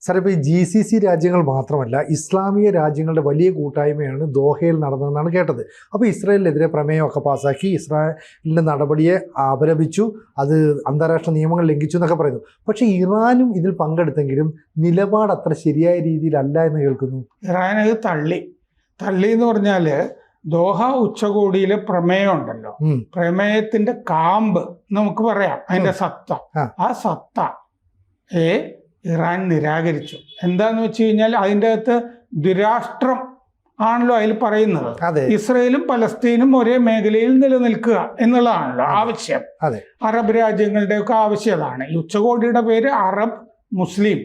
Sir, ഇപ്പോൾ ഈ GCC രാജ്യങ്ങൾ മാത്രമല്ല, ഇസ്ലാമിക രാജ്യങ്ങളുടെ വലിയ കൂട്ടായ്മയാണ് ദോഹയിൽ നടന്നതെന്നാണ് കേട്ടത്. അപ്പോൾ ഇസ്രായേലിനെതിരെ പ്രമേയമൊക്കെ പാസ്സാക്കി, ഇസ്രായേലിൻ്റെ നടപടിയെ അപലപിച്ചു, അത് അന്താരാഷ്ട്ര നിയമങ്ങൾ ലംഘിച്ചു എന്നൊക്കെ പറയുന്നു. പക്ഷേ ഇറാനും ഇതിൽ പങ്കെടുത്തെങ്കിലും നിലപാട് അത്ര ശരിയായ രീതിയിലല്ല എന്ന് കേൾക്കുന്നു. ഇറാൻ അത് തള്ളി എന്ന് പറഞ്ഞാൽ ദോഹ ഉച്ചകോടിയിലെ പ്രമേയം ഉണ്ടല്ലോ, പ്രമേയത്തിന്റെ കാമ്പ് നമുക്ക് പറയാം, അതിന്റെ സത്ത, ആ സത്ത ഇറാൻ നിരാകരിച്ചു. എന്താന്ന് വെച്ച് കഴിഞ്ഞാൽ അതിൻ്റെ അകത്ത് ദ്വിരാഷ്ട്രം ആണല്ലോ അതിൽ പറയുന്നത്. ഇസ്രയേലും പലസ്തീനും ഒരേ മേഖലയിൽ നിലനിൽക്കുക എന്നുള്ളതാണല്ലോ ആവശ്യം. അറബ് രാജ്യങ്ങളുടെയൊക്കെ ആവശ്യം അതാണ്. ഈ ഉച്ചകോടിയുടെ പേര് അറബ് മുസ്ലിം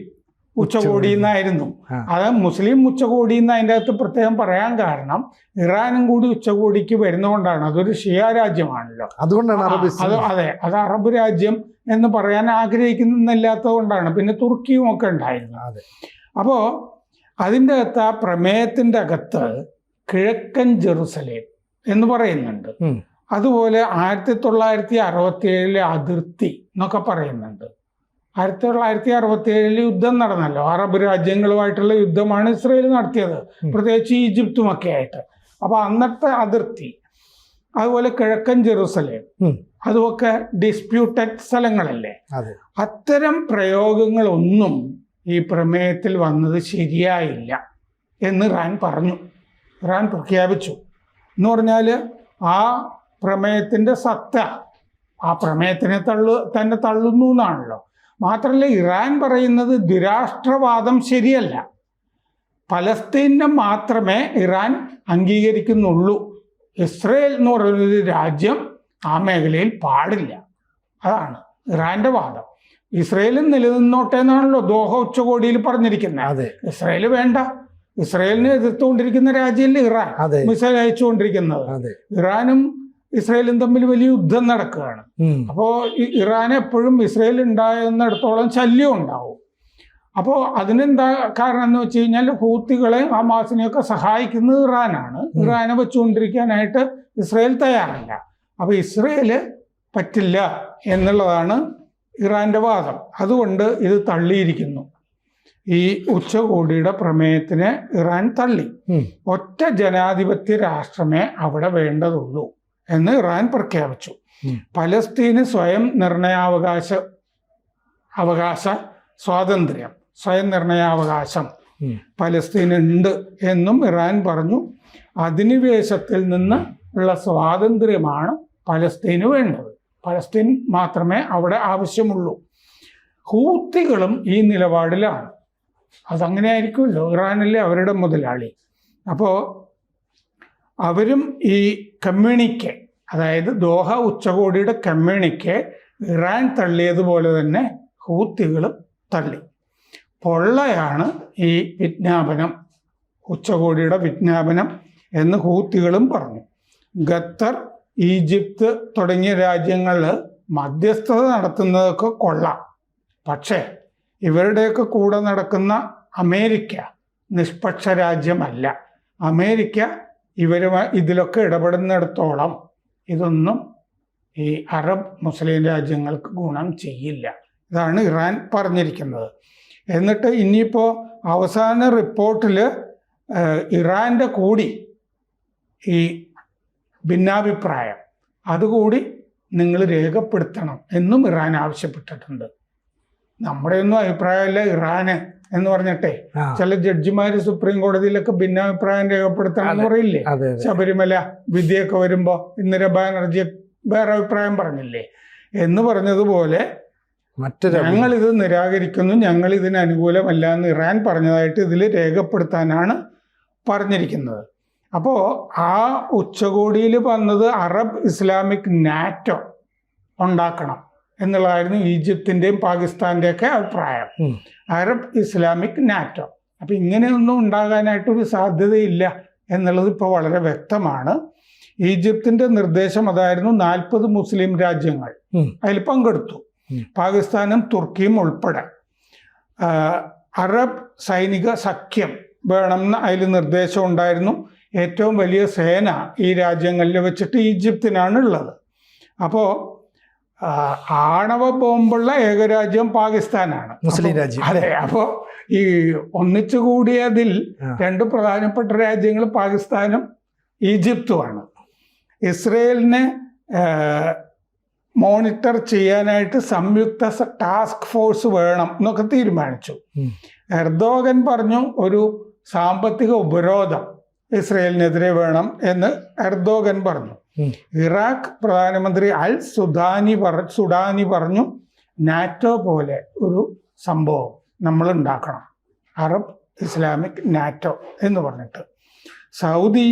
ഉച്ചകോടി എന്നായിരുന്നു. അത് മുസ്ലിം ഉച്ചകോടി എന്ന് അതിൻ്റെ അകത്ത് പ്രത്യേകം പറയാൻ കാരണം ഇറാനും കൂടി ഉച്ചകോടിക്ക് വരുന്നതുകൊണ്ടാണ്. അതൊരു ഷിയ രാജ്യമാണല്ലോ, അതുകൊണ്ടാണ് അത് അറബ് രാജ്യം എന്ന് പറയാൻ ആഗ്രഹിക്കുന്നില്ലാത്തത് കൊണ്ടാണ്. പിന്നെ തുർക്കിയും ഒക്കെ ഉണ്ടായിരുന്നു. അപ്പോൾ അതിൻ്റെ അകത്ത്, ആ പ്രമേയത്തിൻ്റെ അകത്ത് കിഴക്കൻ ജെറുസലേം എന്ന് പറയുന്നുണ്ട്. അതുപോലെ 1967 അതിർത്തി എന്നൊക്കെ പറയുന്നുണ്ട്. 1967 യുദ്ധം നടന്നല്ലോ, അറബ് രാജ്യങ്ങളുമായിട്ടുള്ള യുദ്ധമാണ് ഇസ്രയേൽ നടത്തിയത്, പ്രത്യേകിച്ച് ഈജിപ്തുമൊക്കെ ആയിട്ട്. അപ്പൊ അന്നത്തെ അതിർത്തി, അതുപോലെ കിഴക്കൻ ജെറുസലേം, അതുമൊക്കെ ഡിസ്പ്യൂട്ടഡ് സ്ഥലങ്ങളല്ലേ. അത്തരം പ്രയോഗങ്ങളൊന്നും ഈ പ്രമേയത്തിൽ വന്നത് ശരിയായില്ല എന്ന് ഇറാൻ പറഞ്ഞു. ഇറാൻ പ്രഖ്യാപിച്ചു എന്ന് പറഞ്ഞാൽ ആ പ്രമേയത്തിന്റെ സത്ത ആ പ്രമേയത്തിനെ തന്നെ തള്ളുന്നു എന്നാണല്ലോ. മാത്രമല്ല, ഇറാൻ പറയുന്നത് ദ്വിരാഷ്ട്രവാദം ശരിയല്ല, പലസ്തീനെ മാത്രമേ ഇറാൻ അംഗീകരിക്കുന്നുള്ളൂ, ഇസ്രയേൽ എന്ന് പറയുന്നൊരു രാജ്യം ആ മേഖലയിൽ പാടില്ല. അതാണ് ഇറാന്റെ വാദം. ഇസ്രയേലും നിലനിന്നോട്ടെ എന്നാണല്ലോ ദോഹ ഉച്ചകോടിയിൽ പറഞ്ഞിരിക്കുന്നത്. ഇസ്രയേൽ വേണ്ട, ഇസ്രയേലിനെ എതിർത്തുകൊണ്ടിരിക്കുന്ന രാജ്യമല്ലേ ഇറാൻ, മിസൈൽ അയച്ചുകൊണ്ടിരിക്കുന്നത്. ഇറാനും ഇസ്രയേലും തമ്മിൽ വലിയ യുദ്ധം നടക്കുകയാണ്. അപ്പോൾ ഇറാൻ എപ്പോഴും ഇസ്രയേൽ ഉണ്ടാകുന്നിടത്തോളം ശല്യം ഉണ്ടാവും. അപ്പോൾ അതിനെന്താ കാരണം എന്ന് വെച്ച് കഴിഞ്ഞാൽ ഹൂത്തികളെ ഹമാസിനെയൊക്കെ സഹായിക്കുന്നത് ഇറാനാണ്. ഇറാനെ വെച്ചുകൊണ്ടിരിക്കാനായിട്ട് ഇസ്രയേൽ തയ്യാറല്ല. അപ്പോൾ ഇസ്രയേൽ പറ്റില്ല എന്നുള്ളതാണ് ഇറാന്റെ വാദം. അതുകൊണ്ട് ഇത് തള്ളിയിരിക്കുന്നു. ഈ ഉച്ചകോടിയുടെ പ്രമേയത്തിനെ ഇറാൻ തള്ളി. ഒറ്റ ജനാധിപത്യ രാഷ്ട്രമേ അവിടെ വേണ്ടതുള്ളൂ എന്ന് ഇറാൻ പ്രഖ്യാപിച്ചു. പലസ്തീന് സ്വയം സ്വാതന്ത്ര്യം, സ്വയം നിർണയാവകാശം പലസ്തീനുണ്ട് എന്നും ഇറാൻ പറഞ്ഞു. അധിനിവേശത്തിൽ നിന്ന് ഉള്ള സ്വാതന്ത്ര്യമാണ് പലസ്തീന് വേണ്ടത്. പലസ്തീൻ മാത്രമേ അവിടെ ആവശ്യമുള്ളൂ. ഹൂത്തികളും ഈ നിലപാടിലാണ്. അതങ്ങനെ ആയിരിക്കുമല്ലോ, ഇറാനല്ലേ അവരുടെ മുതലാളി. അപ്പോൾ അവരും ഈ കമ്മ്യൂണിക്കെ, അതായത് ദോഹ ഉച്ചകോടിയുടെ കമ്മ്യൂണിക്കെ ഇറാൻ തള്ളിയതുപോലെ തന്നെ ഹൂത്തികളും തള്ളി. പൊള്ളയാണ് ഈ വിജ്ഞാപനം, ഉച്ചകോടിയുടെ വിജ്ഞാപനം എന്ന് ഹൂത്തികളും പറഞ്ഞു. ഖത്തർ, ഈജിപ്ത് തുടങ്ങിയ രാജ്യങ്ങളിൽ മധ്യസ്ഥത നടത്തുന്നതൊക്കെ കൊള്ളാം. പക്ഷേ ഇവരുടെയൊക്കെ കൂടെ നടക്കുന്ന അമേരിക്ക നിഷ്പക്ഷ രാജ്യമല്ല. അമേരിക്ക ഇതിലൊക്കെ ഇടപെടുന്നിടത്തോളം ഇതൊന്നും ഈ അറബ് മുസ്ലിം രാജ്യങ്ങൾക്ക് ഗുണം ചെയ്യില്ല. ഇതാണ് ഇറാൻ പറഞ്ഞിരിക്കുന്നത്. എന്നിട്ട് ഇനിയിപ്പോൾ അവസാന റിപ്പോർട്ടിൽ ഇറാൻ്റെ കൂടി ഈ ഭിന്നാഭിപ്രായം അതുകൂടി നിങ്ങൾ രേഖപ്പെടുത്തണം എന്നും ഇറാൻ ആവശ്യപ്പെട്ടിട്ടുണ്ട്. നമ്മുടെ ഒന്നും അഭിപ്രായമല്ല ഇറാന് എന്ന് പറഞ്ഞിട്ടെ ചില ജഡ്ജിമാര് സുപ്രീം കോടതിയിലൊക്കെ ഭിന്നാഭിപ്രായം രേഖപ്പെടുത്തണം എന്ന് പറയില്ലേ. ശബരിമല വിധിയൊക്കെ വരുമ്പോ ഇന്ദിര ബാനർജി വേറെ അഭിപ്രായം പറഞ്ഞില്ലേ എന്ന് പറഞ്ഞതുപോലെ ഞങ്ങൾ ഇത് നിരാകരിക്കുന്നു, ഞങ്ങൾ ഇതിന് അനുകൂലമല്ല എന്ന് ഇറാൻ പറഞ്ഞതായിട്ട് ഇതിൽ രേഖപ്പെടുത്താനാണ് പറഞ്ഞിരിക്കുന്നത്. അപ്പോൾ ആ ഉച്ചകോടിയിൽ വന്നത് അറബ് ഇസ്ലാമിക് നാറ്റോ ഉണ്ടാക്കണം എന്നുള്ളതായിരുന്നു ഈജിപ്തിൻ്റെയും പാകിസ്ഥാൻ്റെയൊക്കെ അഭിപ്രായം. Arab Islamic NATO. അപ്പം ഇങ്ങനെയൊന്നും ഉണ്ടാകാനായിട്ടൊരു സാധ്യതയില്ല എന്നുള്ളത് ഇപ്പോൾ വളരെ വ്യക്തമാണ്. ഈജിപ്തിൻ്റെ നിർദ്ദേശം അതായിരുന്നു 40 മുസ്ലിം രാജ്യങ്ങൾ അതിൽ പങ്കെടുത്തു, പാകിസ്ഥാനും തുർക്കിയും ഉൾപ്പെടെ. അറബ് സൈനിക സഖ്യം വേണമെന്ന് അതിൽ നിർദ്ദേശം ഉണ്ടായിരുന്നു. ഏറ്റവും വലിയ സേന ഈ രാജ്യങ്ങളിൽ വെച്ചിട്ട് ഈജിപ്തിനാണ് ഉള്ളത്. അപ്പോൾ ആണവ ബോംബുള്ള ഏകരാജ്യം പാകിസ്ഥാനാണ്, മുസ്ലിം രാജ്യം. അതെ. അപ്പോൾ ഈ ഒന്നിച്ചുകൂടിയതിൽ രണ്ട് പ്രധാനപ്പെട്ട രാജ്യങ്ങൾ പാകിസ്ഥാനും ഈജിപ്തുമാണ്. ഇസ്രയേലിനെ മോണിറ്റർ ചെയ്യാനായിട്ട് സംയുക്ത ടാസ്ക് ഫോഴ്സ് വേണം എന്നൊക്കെ തീരുമാനിച്ചു. എർദോഗൻ പറഞ്ഞു ഒരു സാമ്പത്തിക ഉപരോധം ഇസ്രയേലിനെതിരെ വേണം എന്ന് എർദോഗൻ പറഞ്ഞു. ഇറാഖ് പ്രധാനമന്ത്രി അൽ സുഡാനി പറഞ്ഞു നാറ്റോ പോലെ ഒരു സംഭവം നമ്മൾ ഉണ്ടാക്കണം, അറബ് ഇസ്ലാമിക് നാറ്റോ എന്ന് പറഞ്ഞിട്ട്. സൗദി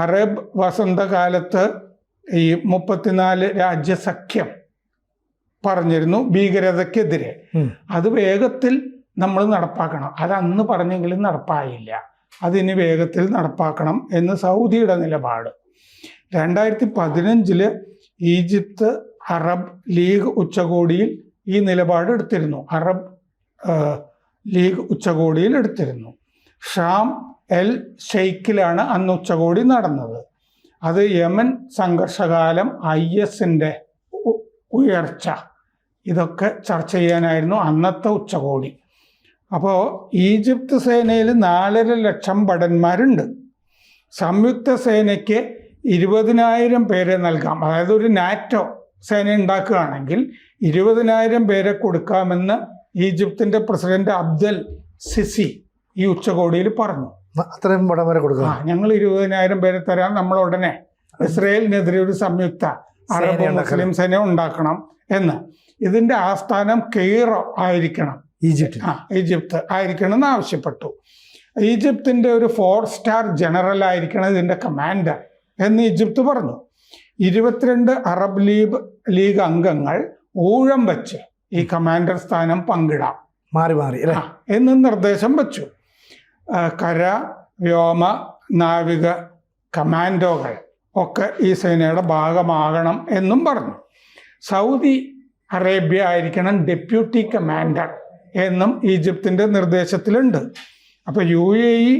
അറബ് വസന്തകാലത്ത് ഈ 34 രാജ്യസഖ്യം പറഞ്ഞിരുന്നു ഭീകരതയ്ക്കെതിരെ. അത് വേഗത്തിൽ നമ്മൾ നടപ്പാക്കണം. അത് അന്ന് പറഞ്ഞെങ്കിലും നടപ്പായില്ല. അതിന് വേഗത്തിൽ നടപ്പാക്കണം എന്ന് സൗദിയുടെ നിലപാട്. 2015 ഈജിപ്ത് അറബ് ലീഗ് ഉച്ചകോടിയിൽ ഈ നിലപാട് എടുത്തിരുന്നു. അറബ് ലീഗ് ഉച്ചകോടിയിൽ എടുത്തിരുന്നു. ഷാം എൽ ഷെയ്ഖിലാണ് അന്ന് ഉച്ചകോടി നടന്നത്. അത് യമൻ സംഘർഷകാലം, IS-ന്റെ ഉയർച്ച, ഇതൊക്കെ ചർച്ച ചെയ്യാനായിരുന്നു അന്നത്തെ ഉച്ചകോടി. അപ്പോൾ ഈജിപ്ത് സേനയിൽ 4.5 ലക്ഷം ഭടന്മാരുണ്ട്. സംയുക്ത സേനയ്ക്ക് 20,000 പേരെ നൽകാം. അതായത് ഒരു നാറ്റോ സേന ഉണ്ടാക്കുകയാണെങ്കിൽ 20,000 പേരെ കൊടുക്കാമെന്ന് ഈജിപ്തിൻ്റെ പ്രസിഡന്റ് അബ്ദൽ സിസി ഈ ഉച്ചകോടിയിൽ പറഞ്ഞു. അത്രയും ഭടന്മാരെ കൊടുക്കാം, ഞങ്ങൾ 20,000 പേരെ തരാം, നമ്മൾ ഉടനെ ഇസ്രയേലിനെതിരെ ഒരു സംയുക്ത അറബ് മുസ്ലിം സേന ഉണ്ടാക്കണം എന്ന്. ഇതിന്റെ ആസ്ഥാനം കെയ്റോ ആയിരിക്കണം, ഈജിപ്ത് ആയിരിക്കണം എന്ന് ആവശ്യപ്പെട്ടു. ഈജിപ്തിന്റെ ഒരു 4-സ്റ്റാർ ജനറൽ ആയിരിക്കണം ഇതിന്റെ കമാൻഡർ എന്ന് ഈജിപ്ത് പറഞ്ഞു. 22 അറബ് ലീഗ് അംഗങ്ങൾ ഊഴം വെച്ച് ഈ കമാൻഡർ സ്ഥാനം പങ്കിടാം, മാറി മാറി എന്ന് നിർദ്ദേശം വച്ചു. കര, വ്യോമ, നാവിക കമാൻഡോകൾ ഒക്കെ ഈ സേനയുടെ ഭാഗമാകണം എന്നും പറഞ്ഞു. സൗദി അറേബ്യ ആയിരിക്കണം ഡെപ്യൂട്ടി കമാൻഡർ എന്നും ഈജിപ്തിൻ്റെ നിർദ്ദേശത്തിലുണ്ട്. അപ്പോൾ UAE,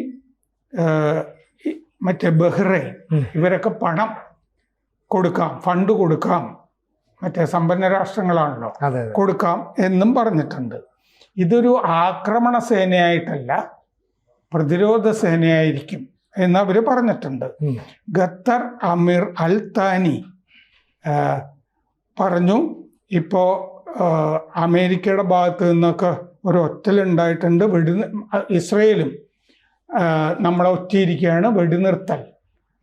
മറ്റേ ബഹ്റൈൻ, ഇവരൊക്കെ പണം കൊടുക്കാം, ഫണ്ട് കൊടുക്കാം, മറ്റേ സമ്പന്ന രാഷ്ട്രങ്ങളാണല്ലോ, കൊടുക്കാം എന്നും പറഞ്ഞിട്ടുണ്ട്. ഇതൊരു ആക്രമണ സേനയായിട്ടല്ല, പ്രതിരോധ സേനയായിരിക്കും എന്ന് അവർ പറഞ്ഞിട്ടുണ്ട്. ഖത്തർ അമീർ അൽ താനി പറഞ്ഞു, ഇപ്പോൾ അമേരിക്കയുടെ ഭാഗത്ത് നിന്നൊക്കെ ഒരു ഒറ്റലുണ്ടായിട്ടുണ്ട്, ഇസ്രയേലും നമ്മളെ ഒറ്റയിരിക്കുകയാണ്, വെടിനിർത്തൽ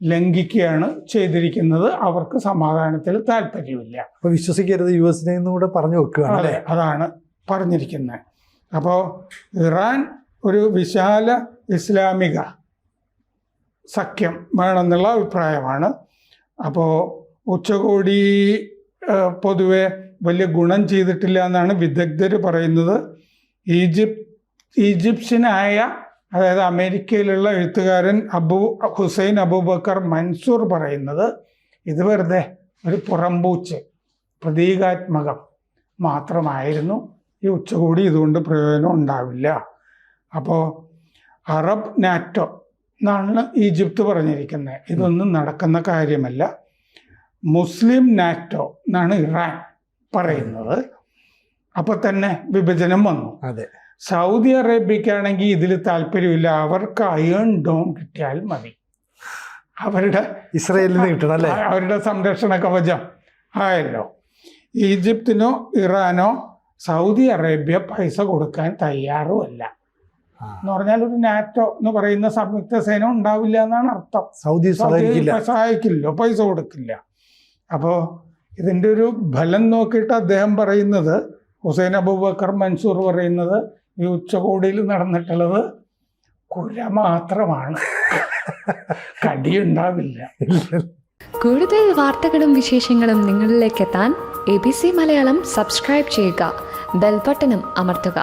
ലംഘിക്കുകയാണ് ചെയ്തിരിക്കുന്നത്, അവർക്ക് സമാധാനത്തിൽ താല്പര്യമില്ല. അപ്പോൾ വിശ്വസിക്കരുത്, US കൂടെ പറഞ്ഞു വെക്കുകയാണ്. അതെ, അതാണ് പറഞ്ഞിരിക്കുന്നത്. അപ്പോൾ ഇറാൻ ഒരു വിശാല ഇസ്ലാമിക സഖ്യം വേണമെന്നുള്ള അഭിപ്രായമാണ്. അപ്പോൾ ഉച്ചകോടി പൊതുവെ വലിയ ഗുണം ചെയ്തിട്ടില്ല എന്നാണ് വിദഗ്ധർ പറയുന്നത്. ഈജിപ്ഷ്യനായ, അതായത് അമേരിക്കയിലുള്ള എഴുത്തുകാരൻ ഹുസൈൻ അബൂബക്കർ മൻസൂർ പറയുന്നത് ഇത് വെറുതെ ഒരു പുറംപൂച്ച്, പ്രതീകാത്മകം മാത്രമായിരുന്നു. ഈ ഉച്ചകോടി ഇതുകൊണ്ട് പ്രയോജനം ഉണ്ടാവില്ല. അപ്പോൾ അറബ് നാറ്റോ എന്നാണ് ഈജിപ്ത് പറഞ്ഞിരിക്കുന്നത്. ഇതൊന്നും നടക്കുന്ന കാര്യമല്ല. മുസ്ലിം നാറ്റോ എന്നാണ് ഇറാൻ പറയുന്നത്. അപ്പോൾ തന്നെ വിഭജനം വന്നു. സൗദി അറേബ്യക്കാണെങ്കിൽ ഇതിൽ താല്പര്യമില്ല, അവർക്ക് അയൺ ഡോം കിട്ടിയാൽ മതി, അവരുടെ ഇസ്രായേലിന് കിട്ടണം അല്ലേ, അവരുടെ സംരക്ഷണ കവചം ആയല്ലോ. ഈജിപ്തിനോ ഇറാനോ സൗദി അറേബ്യ പൈസ കൊടുക്കാൻ തയ്യാറുമല്ല. എന്ന് പറഞ്ഞാൽ ഒരു നാറ്റോ എന്ന് പറയുന്ന സംയുക്ത സേന ഉണ്ടാവില്ല എന്നാണ് അർത്ഥം. സൗദി സഹായിക്കില്ലോ, പൈസ കൊടുക്കില്ല. അപ്പോൾ ഇതിൻ്റെ ഒരു ഫലം നോക്കിയിട്ട് അദ്ദേഹം പറയുന്നത്, ഹുസൈൻ അബൂബക്കർ മൻസൂർ പറയുന്നത്, ഈ ഉച്ചകോടിയിൽ നടന്നിട്ടുള്ളത് കുര മാത്രമാണ്, കടിയുണ്ടാവില്ല. കൂടുതൽ വാർത്തകളും വിശേഷങ്ങളും നിങ്ങളിലേക്ക് എത്താൻ ABC മലയാളം സബ്സ്ക്രൈബ് ചെയ്യുക, ബെൽ ബട്ടണും അമർത്തുക.